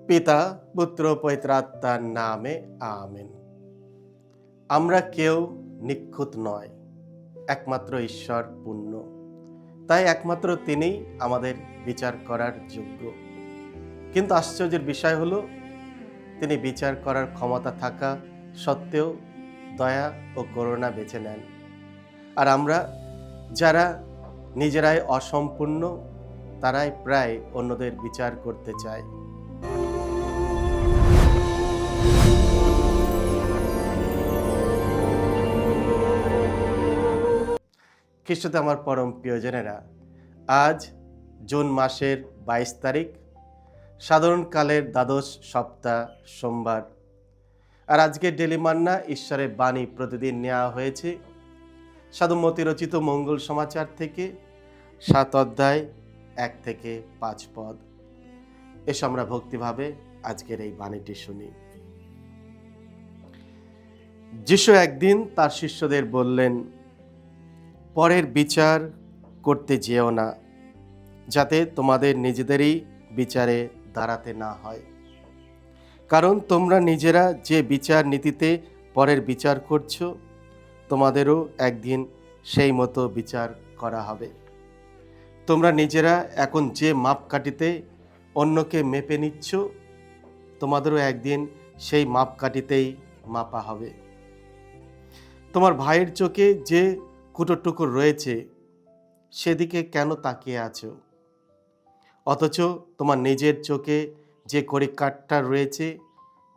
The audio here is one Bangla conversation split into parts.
পিতা পুত্র পবিত্রাত্মার নামে আমেন। আমরা কেউ নিখুঁত নয়, একমাত্র ঈশ্বর পূর্ণ। তাই একমাত্র তিনিই আমাদের বিচার করার যোগ্য। কিন্তু আশ্চর্যের বিষয় হলো, তিনি বিচার করার ক্ষমতা থাকা সত্ত্বেও দয়া ও করুণা বেছে নেন। আর আমরা যারা নিজেরাই অসম্পূর্ণ, তারাই প্রায় অন্যদের বিচার করতে চায়। খ্রিস্টতে আমার পরম প্রিয়জনেরা, আজ জুন মাসের 22 তারিখ, সাধারণকালের দ্বাদশ সপ্তাহ, সোমবার। আর আজকের ডেলি মান্না ঈশ্বরের বাণী প্রতিদিন নেওয়া হয়েছে সাধু মতি রচিত মঙ্গল সমাচার থেকে 7 অধ্যায় 1 থেকে 5 পদ। এসো আমরা ভক্তিভাবে আজকের এই বাণীটি শুনি। যিশু একদিন তার শিষ্যদের বললেন, পরের বিচার করতে যেও না, যাতে তোমাদের নিজেদেরই বিচারে দাঁড়াতে না হয়। কারণ তোমরা নিজেরা যে বিচার নীতিতে পরের বিচার করছো, তোমাদেরও একদিন সেই মতো বিচার করা হবে। তোমরা নিজেরা এখন যে মাপকাঠিতে অন্যকে মেপে নিচ্ছ, তোমাদেরও একদিন সেই মাপকাঠিতেই মাপা হবে। তোমার ভাইয়ের চোখে যে কুটোটুকু রয়েছে, সেদিকে কেন তাকিয়ে আছো? অথচ তোমার নিজের চোখে যে কড়িকাঠটা রয়েছে,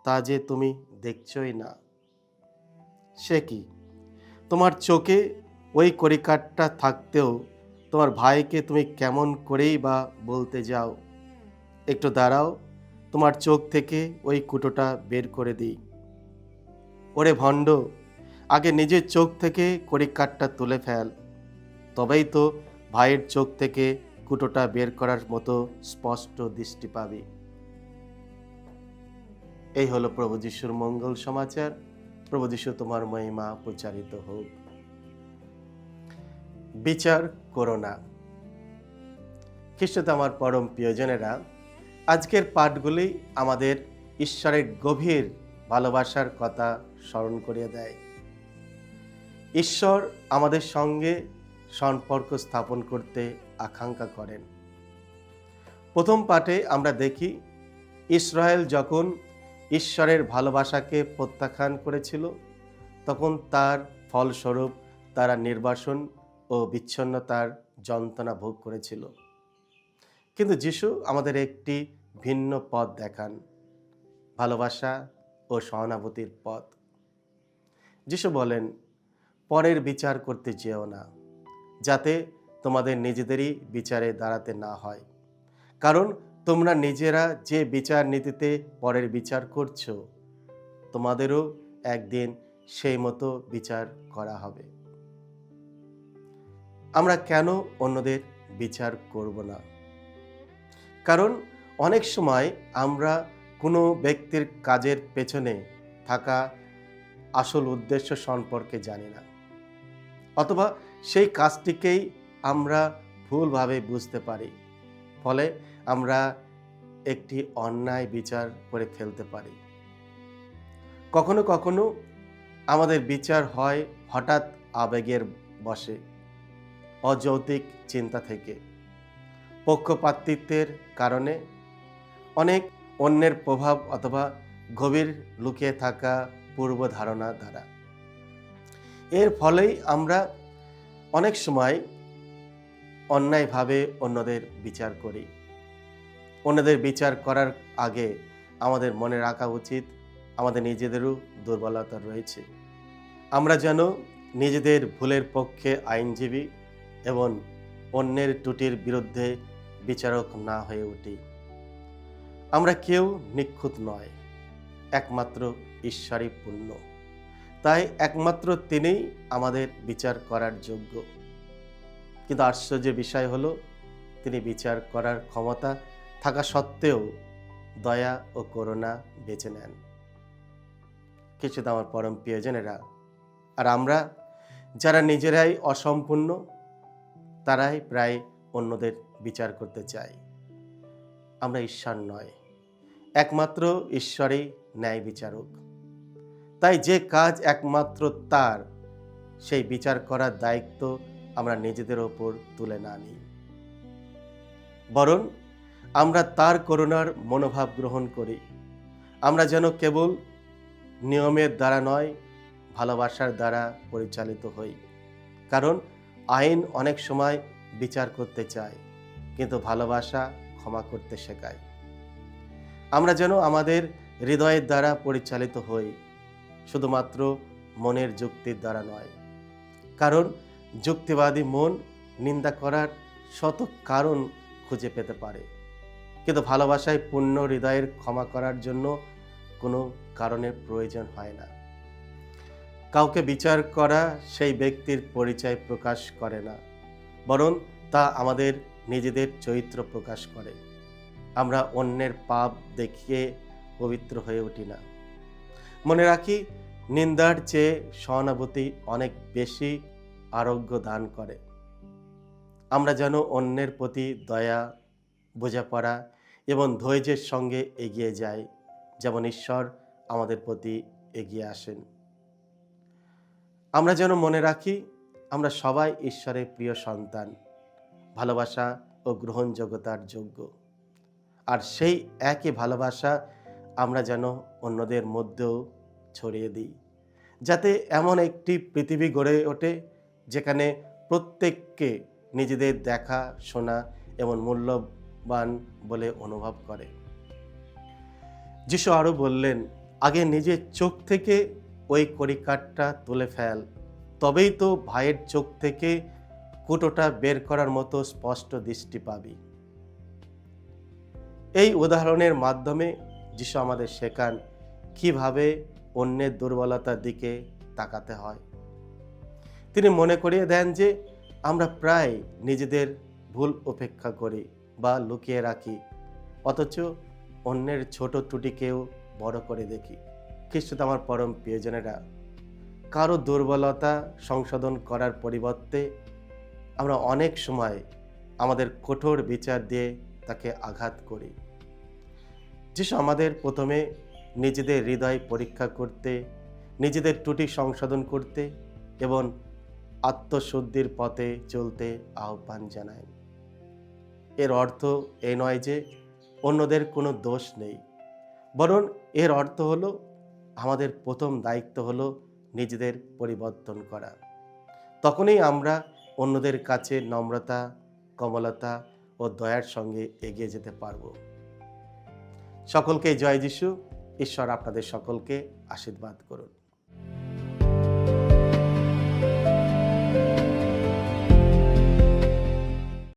তা যে তুমি দেখছই না। সে কি? তোমার চোখে ওই কড়িকাঠটা থাকতেও তোমার ভাইকে তুমি কেমন করেই বা বলতে যাও, একটু দাঁড়াও, তোমার চোখ থেকে ওই কুটোটা বের করে দিই। ওরে ভণ্ড, আগে নিজের চোখ থেকে কড়িকাঠটা তুলে ফেল, তবেই তো ভাইয়ের চোখ থেকে কুটোটা বের করার মতো স্পষ্ট দৃষ্টি পাবি। এই হলো প্রভু যিশুর মঙ্গল সমাচার। প্রভু যিশু তোমার মহিমা প্রচারিত হোক। বিচার করো না। খ্রিস্টতে আমার পরম প্রিয়জনেরা, আজকের পাঠগুলি আমাদের ঈশ্বরের গভীর ভালোবাসার কথা স্মরণ করিয়ে দেয়। ঈশ্বর আমাদের সঙ্গে সম্পর্ক স্থাপন করতে আকাঙ্ক্ষা করেন। প্রথম পাঠে আমরা দেখি, ইসরায়েল যখন ঈশ্বরের ভালোবাসাকে প্রত্যাখ্যান করেছিল, তখন তার ফলস্বরূপ তারা নির্বাসন ও বিচ্ছিন্নতার যন্ত্রণা ভোগ করেছিল। কিন্তু যিশু আমাদের একটি ভিন্ন পথ দেখান, ভালোবাসা ও সহানুভূতির পথ। যিশু বলেন, পরের বিচার করতে যেও না, যাতে তোমাদের নিজেদেরই বিচারে দাঁড়াতে না হয়। কারণ তোমরা নিজেরা যে বিচার নীতিতে পরের বিচার করছো, তোমাদেরও একদিন সেই মতো বিচার করা হবে। আমরা কেন অন্যদের বিচার করব না? কারণ অনেক সময় আমরা কোনো ব্যক্তির কাজের পেছনে থাকা আসল উদ্দেশ্য সম্পর্কে জানি না, অথবা সেই কাজটিকেই আমরা ভুলভাবে বুঝতে পারি। ফলে আমরা একটি অন্যায় বিচার করে ফেলতে পারি। কখনো কখনো আমাদের বিচার হয় হঠাৎ আবেগের বশে, অযৌক্তিক চিন্তা থেকে, পক্ষপাতিত্বের কারণে, অনেক অন্যের প্রভাব অথবা গভীর লুকিয়ে থাকা পূর্ব ধারণা দ্বারা। এর ফলেই আমরা অনেক সময় অন্যায়ভাবে অন্যদের বিচার করি। অন্যদের বিচার করার আগে আমাদের মনে রাখা উচিত, আমাদের নিজেদেরও দুর্বলতা রয়েছে। আমরা যেন নিজেদের ভুলের পক্ষে আইনজীবী এবং অন্যের ত্রুটির বিরুদ্ধে বিচারক না হয়ে উঠি। আমরা কেউ নিখুঁত নয়, একমাত্র ঈশ্বরই পূর্ণ। তাই একমাত্র তিনিই আমাদের বিচার করার যোগ্য। কিন্তু আশ্চর্যের বিষয় হলো, তিনি বিচার করার ক্ষমতা থাকা সত্ত্বেও দয়া ও করুণা বেছে নেন। খ্রিস্টতে আমার পরম প্রিয়জনেরা, আর আমরা যারা নিজেরাই অসম্পূর্ণ, তারাই প্রায় অন্যদের বিচার করতে চাই। আমরা ঈশ্বর নয়, একমাত্র ঈশ্বরই ন্যায় বিচারক। তাই যে কাজ একমাত্র তার, সেই বিচার করার দায়িত্ব আমরা নিজেদের ওপর তুলে না নিই, বরং আমরা তার করুণার মনোভাব গ্রহণ করি। আমরা যেন কেবল নিয়মের দ্বারা নয়, ভালোবাসার দ্বারা পরিচালিত হই। কারণ আইন অনেক সময় বিচার করতে চায়, কিন্তু ভালোবাসা ক্ষমা করতে শেখায়। আমরা যেন আমাদের হৃদয়ের দ্বারা পরিচালিত হই, শুধুমাত্র মনের যুক্তির দ্বারা নয়। কারণ যুক্তিবাদী মন নিন্দা করার শত কারণ খুঁজে পেতে পারে, কিন্তু ভালোবাসায় পূর্ণ হৃদয়ের ক্ষমা করার জন্য কোনো কারণের প্রয়োজন হয় না। কাউকে বিচার করা সেই ব্যক্তির পরিচয় প্রকাশ করে না, বরং তা আমাদের নিজেদের চরিত্র প্রকাশ করে। আমরা অন্যের পাপ দেখিয়ে পবিত্র হয়ে উঠি না। মনে রাখি, নিন্দার চেয়ে সহানুভূতি অনেক বেশি আরোগ্য দান করে। আমরা যেন অন্যের প্রতি দয়া, বোঝাপড়া এবং ধৈর্যের সঙ্গে এগিয়ে যাই, যেমন ঈশ্বর আমাদের প্রতি এগিয়ে আসেন। আমরা যেন মনে রাখি, আমরা সবাই ঈশ্বরের প্রিয় সন্তান, ভালোবাসা ও গ্রহণযোগ্যতার যোগ্য। আর সেই একই ভালোবাসা আমরা যেন অন্যদের মধ্যেও ছড়িয়ে দিই, যাতে এমন একটি পৃথিবী গড়ে ওঠে যেখানে প্রত্যেককে নিজেদের দেখা, শোনা এবং মূল্যবান বলে অনুভব করে। যিশু আরও বললেন, আগে নিজের চোখ থেকে ওই কড়িকাঠটা তুলে ফেল, তবেই তো ভাইয়ের চোখ থেকে কুটোটা বের করার মতো স্পষ্ট দৃষ্টি পাবি। এই উদাহরণের মাধ্যমে যিশু আমাদের শেখান কিভাবে অন্যের দুর্বলতার দিকে তাকাতে হয়। তিনি মনে করিয়ে দেন যে আমরা প্রায় নিজেদের ভুল উপেক্ষা করি বা লুকিয়ে রাখি, অথচ অন্যের ছোট ত্রুটিকেও বড় করে দেখি। খ্রিস্টতে আমার পরম প্রিয়জনেরা, কারো দুর্বলতা সংশোধন করার পরিবর্তে আমরা অনেক সময় আমাদের কঠোর বিচার দিয়ে তাকে আঘাত করি। যিশু আমাদের প্রথমে নিজেদের হৃদয় পরীক্ষা করতে, নিজেদের ত্রুটি সংশোধন করতে এবং আত্মশুদ্ধির পথে চলতে আহ্বান জানায়। এর অর্থ এই নয় যে অন্যদের কোনো দোষ নেই, বরং এর অর্থ হলো আমাদের প্রথম দায়িত্ব হলো নিজেদের পরিবর্তন করা। তখনই আমরা অন্যদের কাছে নম্রতা, কোমলতা ও দয়ার সঙ্গে এগিয়ে যেতে পারব। সকলকে জয় যিশু। ঈশ্বর আপনাদের সকলকে আশীর্বাদ করুন।